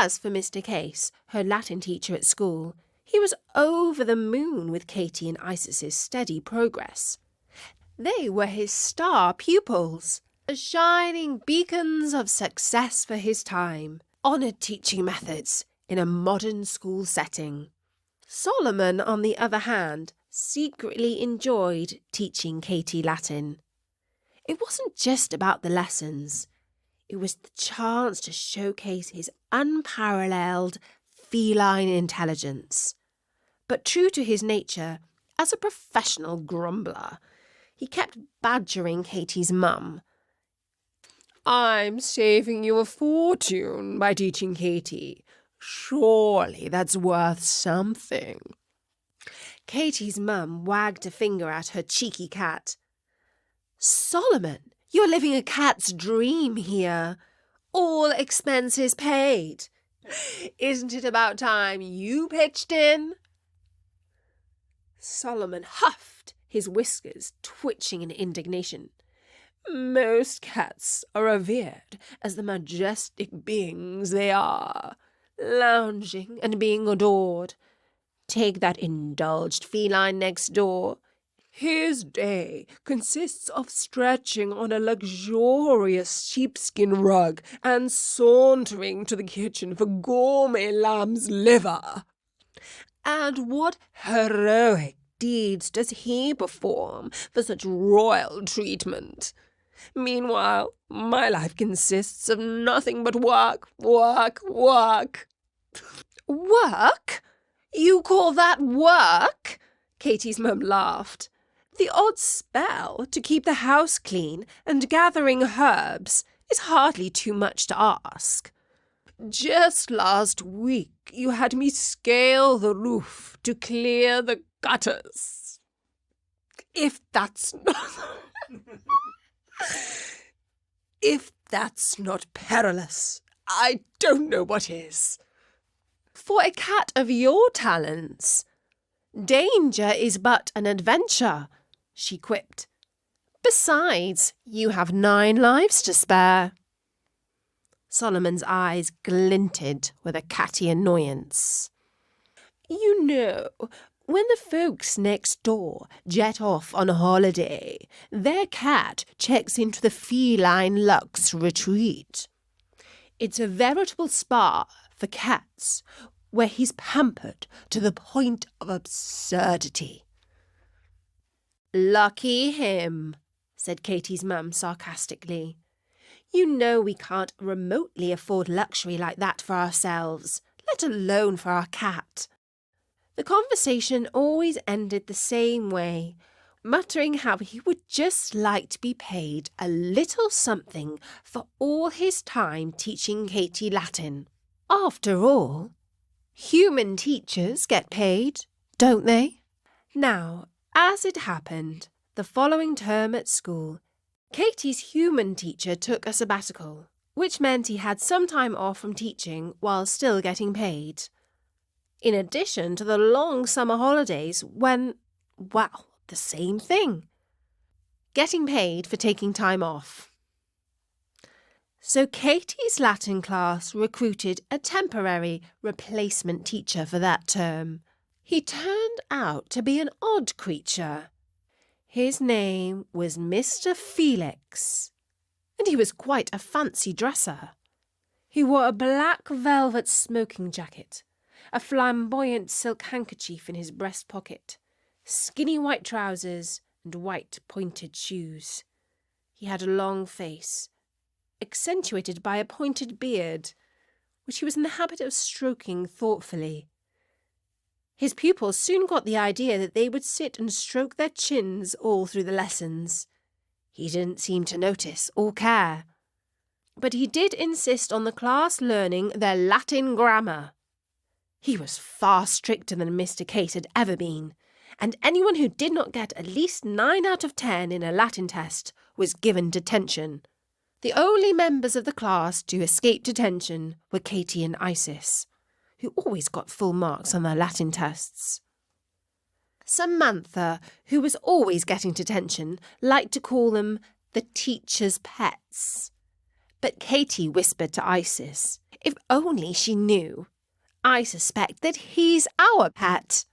As for Mr. Case, her Latin teacher at school, he was over the moon with Katie and Isis's steady progress. They were his star pupils, shining beacons of success for his time, honoured teaching methods in a modern school setting. Solomon, on the other hand, secretly enjoyed teaching Katie Latin. It wasn't just about the lessons. It was the chance to showcase his unparalleled feline intelligence. But true to his nature, as a professional grumbler, he kept badgering Katie's mum. "I'm saving you a fortune by teaching Katie. Surely that's worth something." Katie's mum wagged a finger at her cheeky cat. "Solomon, you're living a cat's dream here. All expenses paid. Isn't it about time you pitched in?" Solomon huffed, his whiskers twitching in indignation. "Most cats are revered as the majestic beings they are, lounging and being adored. Take that indulged feline next door. His day consists of stretching on a luxurious sheepskin rug and sauntering to the kitchen for gourmet lamb's liver. And what heroic deeds does he perform for such royal treatment? Meanwhile, my life consists of nothing but work, work, work." "Work? You call that work?" Katie's mum laughed. "The odd spell to keep the house clean and gathering herbs is hardly too much to ask. Just last week you had me scale the roof to clear the gutters. If that's not perilous, I don't know what is." "For a cat of your talents, danger is but an adventure," she quipped. "Besides, you have 9 lives to spare." Solomon's eyes glinted with a catty annoyance. "You know, when the folks next door jet off on holiday, their cat checks into the feline luxe retreat. It's a veritable spa for cats, where he's pampered to the point of absurdity." "Lucky him," said Katie's mum sarcastically. "You know we can't remotely afford luxury like that for ourselves, let alone for our cat." The conversation always ended the same way, muttering how he would just like to be paid a little something for all his time teaching Katie Latin. After all, human teachers get paid, don't they? Now, as it happened, the following term at school, Katie's human teacher took a sabbatical, which meant he had some time off from teaching while still getting paid. In addition to the long summer holidays when, well, the same thing. Getting paid for taking time off. So Katie's Latin class recruited a temporary replacement teacher for that term. He turned out to be an odd creature. His name was Mr. Felix, and he was quite a fancy dresser. He wore a black velvet smoking jacket, a flamboyant silk handkerchief in his breast pocket, skinny white trousers, and white pointed shoes. He had a long face, accentuated by a pointed beard, which he was in the habit of stroking thoughtfully. His pupils soon got the idea that they would sit and stroke their chins all through the lessons. He didn't seem to notice or care. But he did insist on the class learning their Latin grammar. He was far stricter than Mr. Case had ever been, and anyone who did not get at least 9 out of 10 in a Latin test was given detention. The only members of the class to escape detention were Katie and Isis, who always got full marks on their Latin tests. Samantha, who was always getting detention, liked to call them the teacher's pets. But Katie whispered to Isis, If only she knew. I suspect that he's our pet.